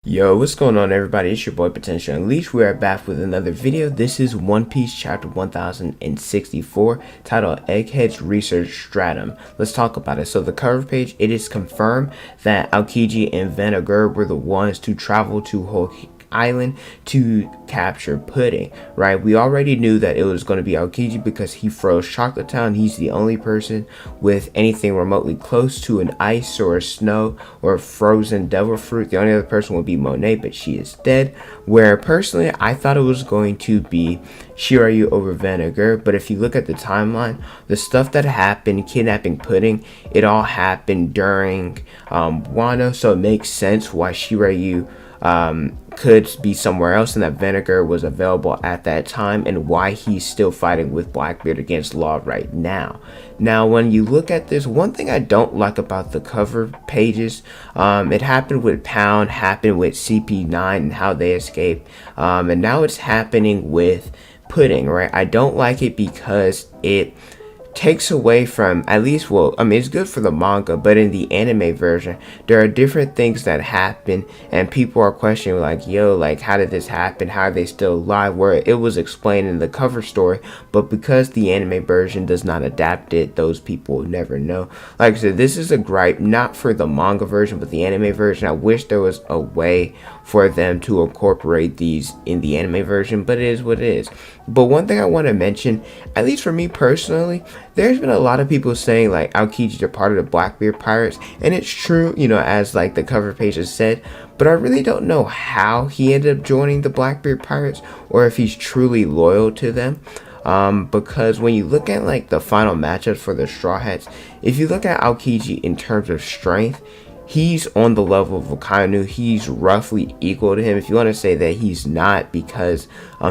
Yo, what's going on everybody? It's your boy Potential Unleashed. We are back with another video. This is One Piece chapter 1064 titled Egghead's Research Stratum. Let's talk about it. So the cover page, it is confirmed that Aokiji and Agur were the ones to travel to Whole Island to capture Pudding, right? We already knew that it was going to be Aokiji because he froze Chocolate Town. He's the only person with anything remotely close to an ice or a snow or a frozen devil fruit. The only other person would be Monet, but she is dead. Where personally I thought it was going to be Shiryu over Agur, but if you look at the timeline, the stuff that happened, kidnapping Pudding, it all happened during Wano, so it makes sense why Shiryu could be somewhere else and that Agur was available at that time, and why he's still fighting with Blackbeard against Law right now. Now when you look at this, one thing I don't like about the cover pages, it happened with Pound, happened with CP9 and how they escaped, and now it's happening with Pudding, right? I don't like it because it takes away from, at least, well, I mean, it's good for the manga, but in the anime version there are different things that happen and people are questioning, like, yo, like, how did this happen, how are they still alive, where it was explained in the cover story, but because the anime version does not adapt it, those people will never know. Like I said, this is a gripe not for the manga version but the anime version. I wish there was a way for them to incorporate these in the anime version, but it is what it is. But one thing I want to mention, at least for me personally, there's been a lot of people saying like Aokiji are part of the Blackbeard pirates, and it's true, you know, as like the cover page has said, but I really don't know how he ended up joining the Blackbeard pirates or if he's truly loyal to them. Because when you look at like the final matchups for the Straw Hats, if you look at Aokiji in terms of strength, he's on the level of Akainu. He's roughly equal to him. If you want to say that he's not because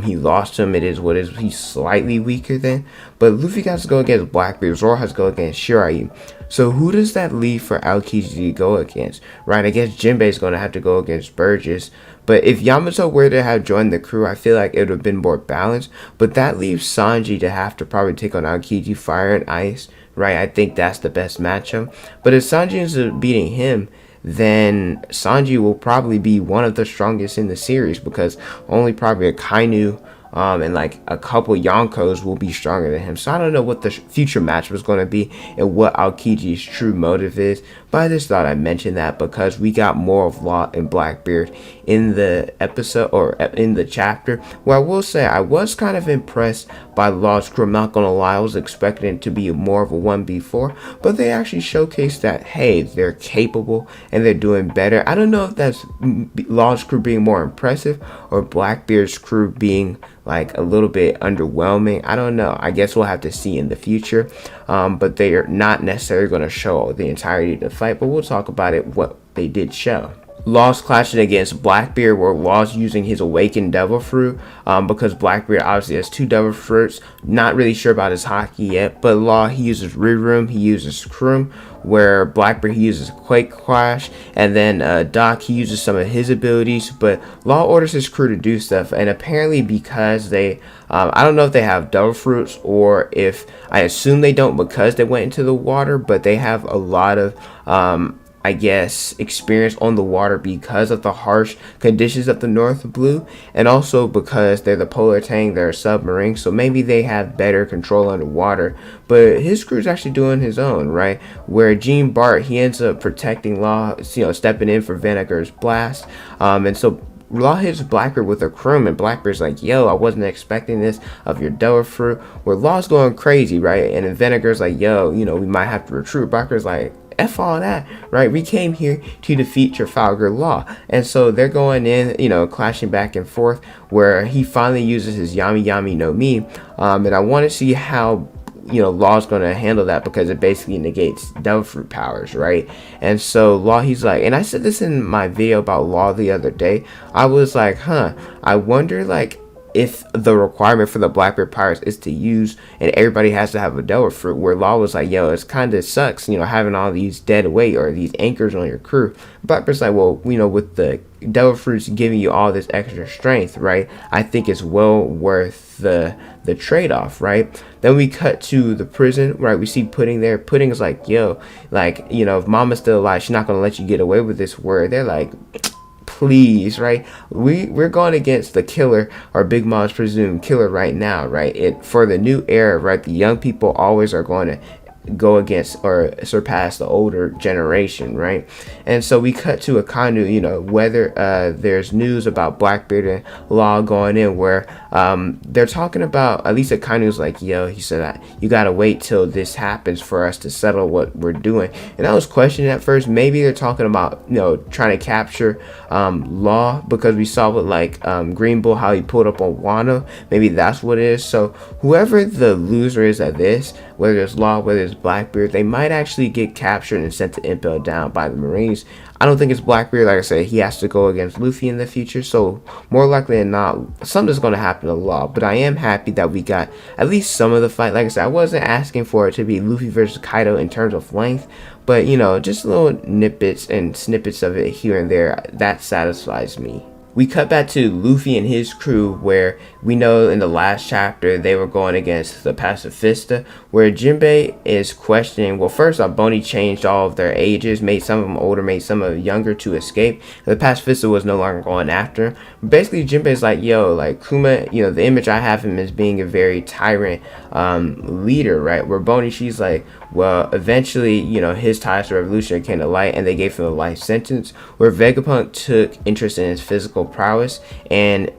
he lost him, it is what it is. He's slightly weaker than. But Luffy has to go against Blackbeard. Zoro has to go against Shiryu. So who does that leave for Aokiji to go against? Right, I guess Jinbei is going to have to go against Burgess. But if Yamato were to have joined the crew, I feel like it would have been more balanced. But that leaves Sanji to have to probably take on Aokiji, Fire and Ice. Right, I think that's the best matchup. But if Sanji ends up beating him, then Sanji will probably be one of the strongest in the series, because only probably a Kainu and like a couple Yonkos will be stronger than him. So I don't know what the future match was going to be and what Aokiji's true motive is, but I just thought I'd mention that because we got more of Law and Blackbeard in the episode, or in the chapter, where I will say I was kind of impressed by Law's crew. I'm not gonna lie, I was expecting it to be more of a 1v4, but they actually showcased that, hey, they're capable and they're doing better. I don't know if that's Law's crew being more impressive or Blackbeard's crew being like a little bit underwhelming. I don't know. I guess we'll have to see in the future. But they are not necessarily going to show the entirety of the fight, but we'll talk about it, what they did show. Law's clashing against Blackbeard, where Law's using his awakened devil fruit, because Blackbeard obviously has two devil fruits. Not really sure about his hockey yet, but Law, he uses Rirum, he uses Krum, where Blackbeard, he uses Quake Clash, and then Doc, he uses some of his abilities, but Law orders his crew to do stuff, and apparently because they, I don't know if they have devil fruits, or if, I assume they don't because they went into the water, but they have a lot of, I guess, experience on the water because of the harsh conditions of the North Blue, and also because they're the Polar Tang, they're a submarine, so maybe they have better control underwater. But his crew's actually doing his own, right? Where Gene Bart, he ends up protecting Law, you know, stepping in for Agur's blast, and so Law hits Blackbeard with a Krum, and Blackbeard's like, yo, I wasn't expecting this of your devil fruit. Where Law's going crazy, right? And then Agur's like, yo, you know, we might have to retreat. Blackbeard's like, F all that, right? We came here to defeat Trafalgar Law. And so they're going in, you know, clashing back and forth, where he finally uses his Yami Yami no Mi. And I want to see how, you know, Law's going to handle that, because it basically negates devil fruit powers, right? And so Law, he's like, and I said this in my video about Law the other day, I was like, I wonder, like, if the requirement for the Blackbeard pirates is to use, and everybody has to have a devil fruit, where Law was like, yo, it's kind of sucks, you know, having all these dead weight or these anchors on your crew. Blackbeard's like, well, you know, with the devil fruits giving you all this extra strength, right, I think it's well worth the trade-off, right? Then we cut to the prison, right? We see Pudding there. Pudding is like, yo, like, you know, if Mama's still alive, she's not gonna let you get away with this. Word, they're like, please, right? We're going against the killer, or Big Mom's presumed killer right now, right? It for the new era, right? The young people always are going to go against or surpass the older generation, right? And so we cut to Akanu, whether there's news about Blackbeard and Law going in, where they're talking about, at least Akanu's like, yo, he said, you gotta wait till this happens for us to settle what we're doing. And I was questioning at first, maybe they're talking about, trying to capture Law, because we saw with like Green Bull how he pulled up on Wano. Maybe that's what it is. So whoever the loser is at this, whether it's Law, whether it's Blackbeard, they might actually get captured and sent to Impel Down by the Marines. I don't think it's Blackbeard. Like I said, he has to go against Luffy in the future, so more likely than not, something's going to happen to Law. But I am happy that we got at least some of the fight. Like I said, I wasn't asking for it to be Luffy versus Kaido in terms of length, but just little nitbits and snippets of it here and there, that satisfies me. We cut back to Luffy and his crew, where we know in the last chapter they were going against the Pacifista, where Jinbei is questioning, well, first off, Bonney changed all of their ages, made some of them older, made some of them younger to escape. The Pacifista was no longer going after him. Basically, Jinbei's like, yo, like Kuma, the image I have him as being a very tyrant leader, right? Where Bonney, she's like, well, eventually, his ties to revolution came to light, and they gave him a life sentence, where Vegapunk took interest in his physical prowess, and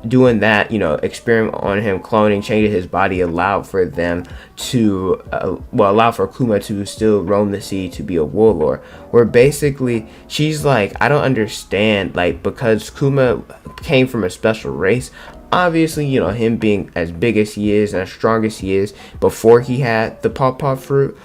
doing that, experiment on him, cloning, changing his body, allowed for them to, allow for Kuma to still roam the sea, to be a warlord. Where basically, she's like, I don't understand, like, because Kuma came from a special race, obviously, him being as big as he is and as strong as he is before he had the pawpaw fruit,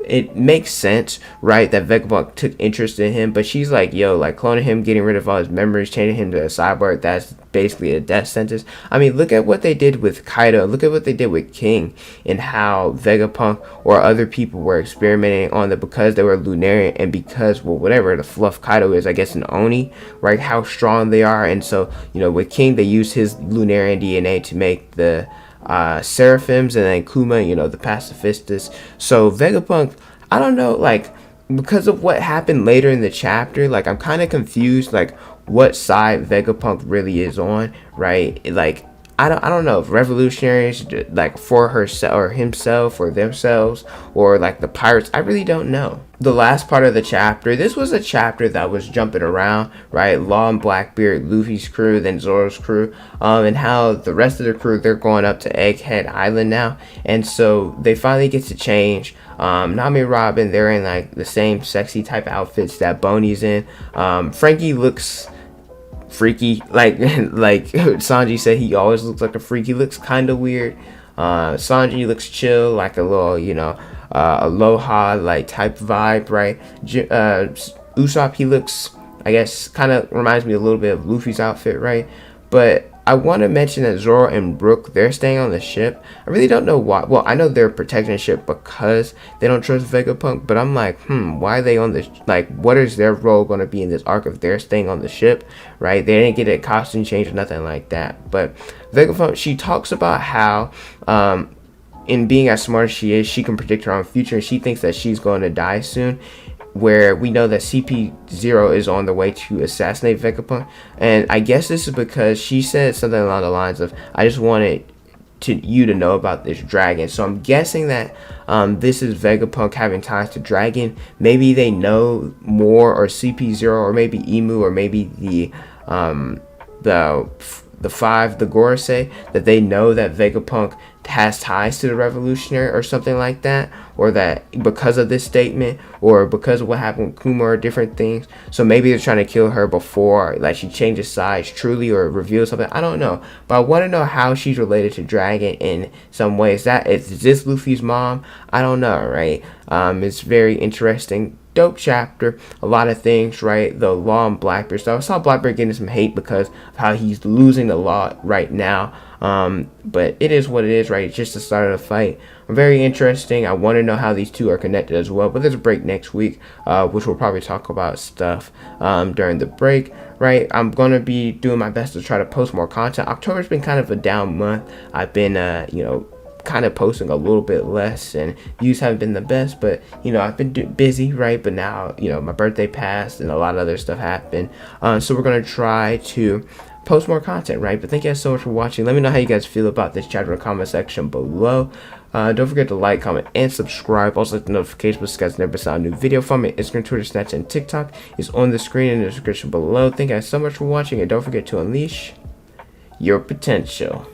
it makes sense, right, that Vegapunk took interest in him. But she's like, yo, like cloning him, getting rid of all his memories, changing him to a cyborg, that's basically a death sentence. I mean, look at what they did with Kaido, look at what they did with King, and how Vegapunk or other people were experimenting on that because they were Lunarian, and because, well, whatever the fluff Kaido is, I guess an Oni, right, how strong they are. And so, with King, they used his Lunarian DNA to make the Seraphims, and then Kuma, the Pacifistas. So Vegapunk, I don't know, like, because of what happened later in the chapter, like, I'm kind of confused, like, what side Vegapunk really is on, right? Like, I don't know if revolutionaries, like, for herself or himself or themselves, or like the pirates. I really don't know. The last part of the chapter, this was a chapter that was jumping around, right? Law and Blackbeard, Luffy's crew, then Zoro's crew, and how the rest of the crew, they're going up to Egghead Island now, and so they finally get to change. Nami and Robin, they're in like the same sexy type outfits that Bonney's in. Frankie looks freaky, like Sanji said, he always looks like a freak. He looks kind of weird. Sanji looks chill, like a little, aloha like type vibe, right? Usopp, he looks, I guess, kind of reminds me a little bit of Luffy's outfit, right? But I want to mention that Zoro and Brook, they're staying on the ship. I really don't know why. Well, I know they're protecting the ship because they don't trust Vegapunk, but I'm like, why are they on the, like, what is their role going to be in this arc if they're staying on the ship, right? They didn't get a costume change or nothing like that. But Vegapunk, she talks about how, in being as smart as she is, she can predict her own future, and she thinks that she's going to die soon. Where we know that CP0 is on the way to assassinate Vegapunk, and I guess this is because she said something along the lines of, I just wanted you to know about this dragon. So I'm guessing that this is Vegapunk having ties to dragon. Maybe they know more, or CP0, or maybe Emu, or maybe the five, the Gorosei, that they know that Vegapunk has ties to the revolutionary or something like that, or that because of this statement, or because of what happened with Kuma, or different things. So maybe they're trying to kill her before, like, she changes sides truly, or reveals something. I don't know, but I want to know how she's related to Dragon in some ways. Is this Luffy's mom? I don't know, right? It's very interesting. Dope chapter, a lot of things, right? The Law and Blackbeard stuff. I saw Blackbeard getting some hate because of how he's losing the Law right now, but it is what it is, right? It's just the start of the fight. Very interesting. I want to know how these two are connected as well, but there's a break next week, which we'll probably talk about stuff during the break, right? I'm gonna be doing my best to try to post more content. October's been kind of a down month. I've been kind of posting a little bit less, and views haven't been the best, but you know, I've been busy, right? But now, you know, my birthday passed and a lot of other stuff happened, so we're gonna try to post more content, right? But thank you guys so much for watching. Let me know how you guys feel about this chapter in the comment section below. Don't forget to like, comment, and subscribe. Also, hit the notification so you guys never saw a new video from me. Instagram, Twitter, Snapchat, and TikTok is on the screen in the description below. Thank you guys so much for watching, and don't forget to unleash your potential.